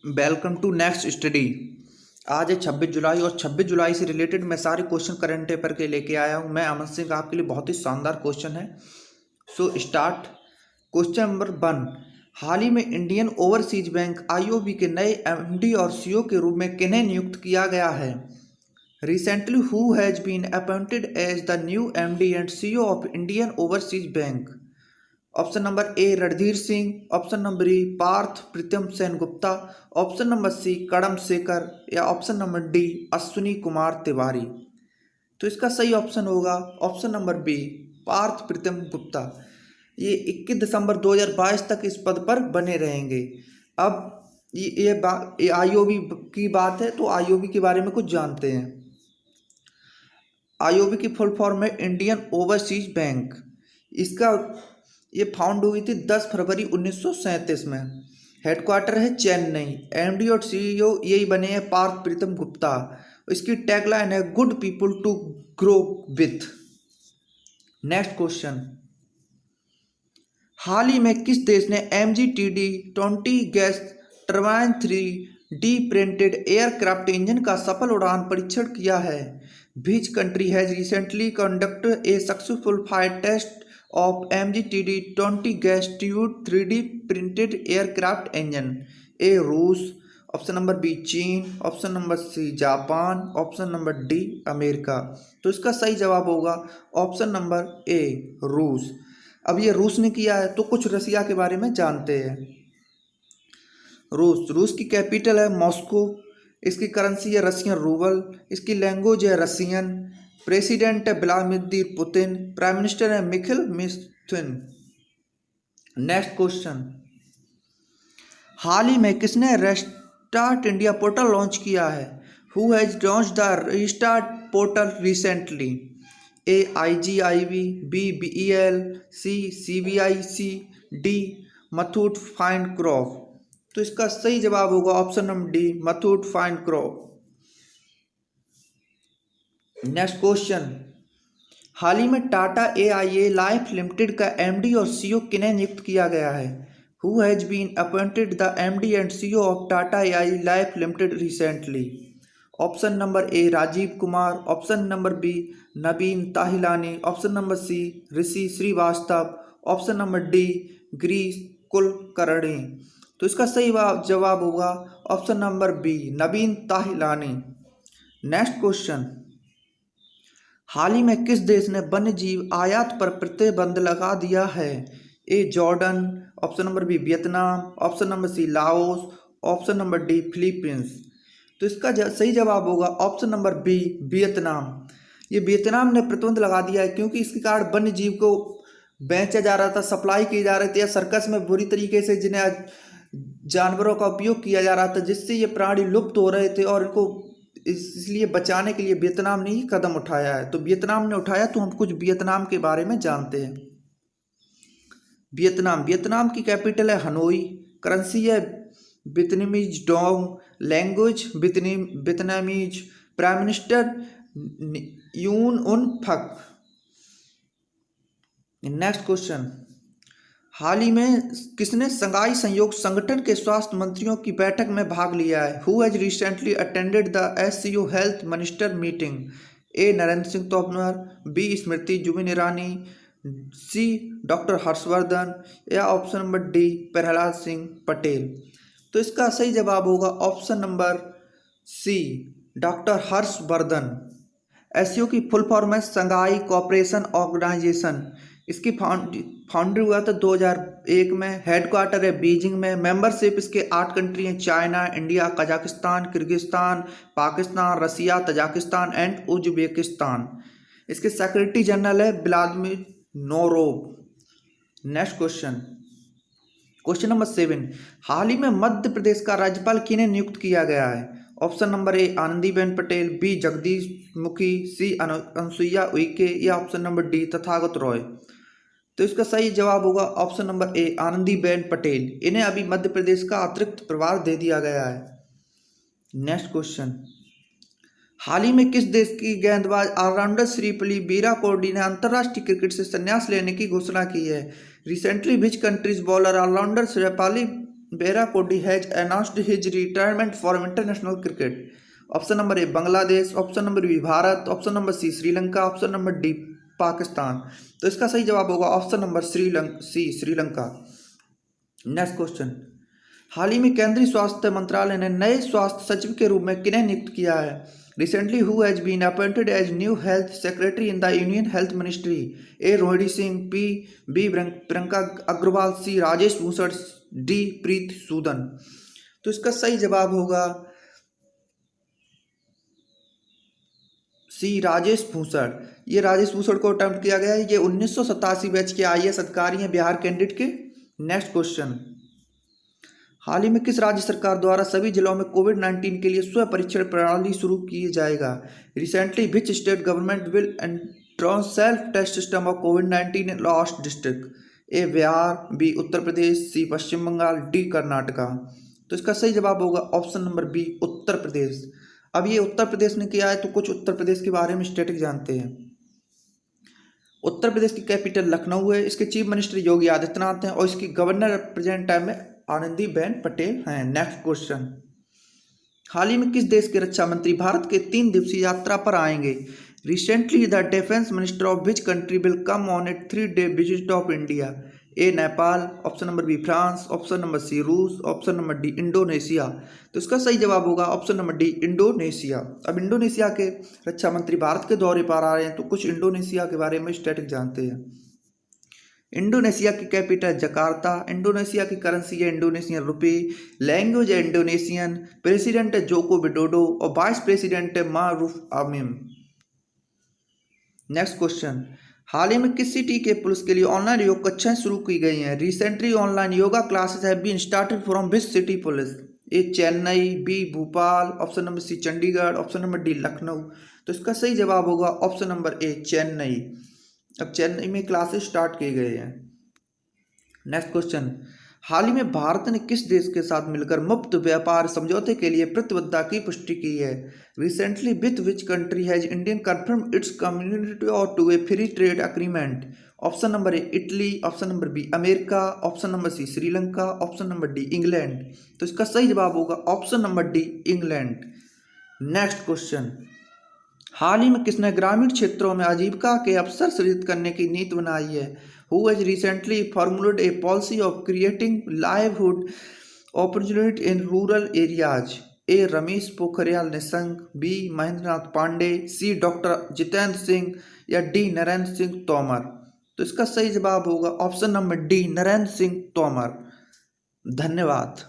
Welcome to next study. आज है 26 जुलाई और 26 जुलाई से रिलेटेड मैं सारे क्वेश्चन करंट पेपर के लेके आया हूँ। मैं अमन सिंह, आपके लिए बहुत ही शानदार क्वेश्चन है। So start. Question number 1। हाल ही में इंडियन ओवरसीज बैंक आईओबी के नए एमडी और सीईओ के रूप में किन्हें नियुक्त किया गया है? Recently who has been appointed as the new MD and CEO of Indian overseas bank? Option number A Randhir Singh, option number B Parth Pritam Sen Gupta, option number C Kadam Shekhar या option number D Ashwini Kumar Tiwari. तो इसका सही ऑप्शन होगा option number B Parth Pritam Gupta. ये 21 दिसंबर 2022 तक इस पद पर बने रहेंगे। अब ये आईओबी की बात है, तो आईओबी के बारे में कुछ जानते हैं। आईओबी की फुल फॉर्म है इंडियन ओवरसीज बैंक। इसका ये फाउंड हुई थी 10 फरवरी 1937 में। हेडक्वार्टर है चेन्नई। एमडी और सीईओ यही बने हैं पार्थ प्रीतम गुप्ता। इसकी टैगलाइन है good people to grow with. Next question. हाल ही में किस देश ने MGTD 20 gas turbine 3D printed aircraft engine का सफल उड़ान परीक्षण किया है? Which country has recently conducted a successful flight test of MGTD 20 gas tube 3D printed aircraft engine? A रूस, ऑप्शन नंबर बी चीन, option number C Japan, option number D America. तो इसका सही जवाब होगा ऑप्शन नंबर ए रूस। अब ये रूस ने किया है, तो कुछ रसिया के बारे में जानते हैं। रूस की कैपिटल है मॉस्को। इसकी करेंसी है रशियन रूबल। इसकी लैंग्वेज है रसियन। प्रेसिडेंट है व्लादिमीर पुतिन। प्राइम मिनिस्टर है मिखिल मिशस्टिन। Next question. हाल ही में किसने रेस्टार्ट इंडिया पोर्टल लॉन्च किया है? Who has launch the restart portal recently? A IGIB, B BEL, C CBIC, D Muthoot FinCorp. तो इसका सही जवाब होगा option number D Muthoot FinCorp. Next question. हाल ही में टाटा AIA लाइफ लिमिटेड का MD और CEO किन्हें नियुक्त किया गया है? Who has been appointed the MD and CEO of Tata AIA life limited recently? Option number A Rajeev Kumar, option number B Naveen Tahiliani, option number C Rishi Srivastava, option number D Girish Kulkarni. तो इसका सही जवाब होगा option number B Naveen Tahiliani. Next question. हाल ही में किस देश ने वन्य जीव आयात पर प्रतिबंध लगा दिया है? A Jordan, option number B Vietnam, option number C Laos, option number D Philippines. तो इसका सही जवाब होगा ऑप्शन नंबर बी वियतनाम। ये वियतनाम ने प्रतिबंध लगा दिया है क्योंकि इसके कारण वन्य जीव को बेचा जा रहा था, सप्लाई की जा रही थी, या सर्कस में बुरी तरीके से जिन्हें जानवरों का उपयोग किया जा रहा था, जिससे ये प्राणी लुप्त हो रहे थे, और इनको इसलिए बचाने के लिए वियतनाम ने ही कदम उठाया है। तो वियतनाम ने उठाया, तो हम कुछ वियतनाम के बारे में जानते हैं। वियतनाम की कैपिटल है हनोई। करेंसी है Vietnamese dong. Language Vietnamese. Prime minister यून उन फक। Next question. हाल ही में किसने संघाई सहयोग संगठन के स्वास्थ्य मंत्रियों की बैठक में भाग लिया है? Who has recently attended the SCO health minister meeting? A Narendra Singh Tomar, B Smriti Zubin Irani, C doctor Harshvardhan या option number D Prahlad Singh Patel. तो इसका सही जवाब होगा option number C doctor Harshvardhan. SCO की फुल फॉर्म है संघाई कोऑपरेशन ऑर्गेनाइजेशन। इसकी फाउंडर हुआ था 2001 में। हेडक्वार्टर है बीजिंग में। मेंबरशिप इसके 8 कंट्री हैं: China, India, Kazakhstan, Kyrgyzstan, Pakistan, Russia, Tajikistan and Uzbekistan. इसके सेक्रेटरी जनरल है Vladimir Norov. Next question. Question number 7। हाल ही में मध्य प्रदेश का राज्यपाल किन्हें नियुक्त किया गया है? Option number A Anandiben Patel, B Jagdish Mukhi, C Anusuiya Uikey या option number D Tathagata Roy. तो इसका सही जवाब होगा option number A Anandiben Patel. इन्हें अभी मध्य प्रदेश का अतिरिक्त प्रभार दे दिया गया है। Next question. हाल ही में किस देश की गेंदबाज ऑलराउंडर श्रीपली वीराकोडी ने अंतर्राष्ट्रीय क्रिकेट से संन्यास लेने की घोषणा की है? Recently which countries bowler all-rounder श्रीपली Bera Kodi has announced his retirement from international cricket? Option number A Bangladesh, option number B Bharat, option number C Sri Lanka, option number D Pakistan. तो इसका सही जवाब होगा option number Sri Lanka. Next question, हाल ही में केंद्रीय स्वास्थ्य मंत्रालय ने नए स्वास्थ्य सचिव के रूप में किन्हें नियुक्त किया है? Recently who has been appointed as new health secretary in the union health ministry? A Rohini Singh, B Priyanka Agarwal, C Rajesh Bhushan, D Preeti Sudan. तो इसका सही जवाब होगा सी राजेश भूषण। ये राजेश भूषण को अटेम्प्ट किया गया है। ये 1987 बैच के आईएएस अधिकारी हैं बिहार कैंडिडेट के। नेक्स्ट क्वेश्चन, हाल ही में किस राज्य सरकार द्वारा सभी जिलों में कोविड-19 के लिए स्व परीक्षण प्रणाली शुरू की जाएगा? Recently which state government will introduce self test system of कोविड-19 in lost district? A Bihar, B Uttar Pradesh, C Paschim Bangal, D Karnataka. तो इसका सही जवाब होगा option number B Uttar Pradesh. अब ये उत्तर प्रदेश ने किया है, तो कुछ उत्तर प्रदेश के बारे में स्टैटिक जानते हैं। उत्तर प्रदेश की कैपिटल लखनऊ है, इसके चीफ मिनिस्टर योगी आदित्यनाथ हैं और इसकी गवर्नर प्रेजेंट टाइम में आनंदीबेन पटेल हैं। नेक्स्ट क्वेश्चन, हाल ही में किस देश के रक्षा मंत्री भारत के 3 दिवसीय यात्रा पर आएंगे? Recently the defence minister of which country will come on a 3-day visit of India? A Nepal, option number B France, option number C रूस, ऑप्शन नंबर डी इंडोनेशिया। तो इसका सही जवाब होगा ऑप्शन नंबर डी इंडोनेशिया। अब Indonesia के रक्षा मंत्री भारत के दौरे पर आ रहे हैं, तो कुछ इंडोनेशिया के बारे में स्टैटिक जानते हैं। इंडोनेशिया की कैपिटल जकार्ता, इंडोनेशिया की करेंसी है इंडोनेशियन रुपये, लैंग्वेज है इंडोनेशियन, प्रेसिडेंट है जोको विडोडो और वाइस प्रेसिडेंट है मारूफ आमिन। नेक्स्ट क्वेश्चन, हाल ही में किस सिटी के पुलिस के लिए ऑनलाइन योग कक्षाएं शुरू की गई हैं? Recently online yoga classes have been started from which city police? A Chennai, B Bhopal, option number C Chandigarh, option number D Lucknow. तो इसका सही जवाब होगा ऑप्शन नंबर ए चेन्नई। अब चेन्नई में क्लासेस स्टार्ट किए गए हैं। नेक्स्ट क्वेश्चन, हाल ही में भारत ने किस देश के साथ मिलकर मुक्त व्यापार समझौते के लिए प्रतिबद्धता की पुष्टि की है? Recently with which country has Indian confirm its community और to a free trade agreement? Option number A Italy, option number B America, option number C Sri Lanka, option number D England. तो इसका सही जवाब होगा option number D England. Next question, हाल ही में किसने ग्रामीण क्षेत्रों में आजीविका के अवसर सृजित करने की नीति बनाई है? Who has recently formulated a policy of creating livelihood opportunity in rural areas? A. Ramesh Pokhriyal Nishank, B Mahendra Nath Pandey, C doctor Jitendra Singh या डी नरेंद्र सिंह तोमर। तो इसका सही जवाब होगा option number D Narendra Singh Tomar. धन्यवाद।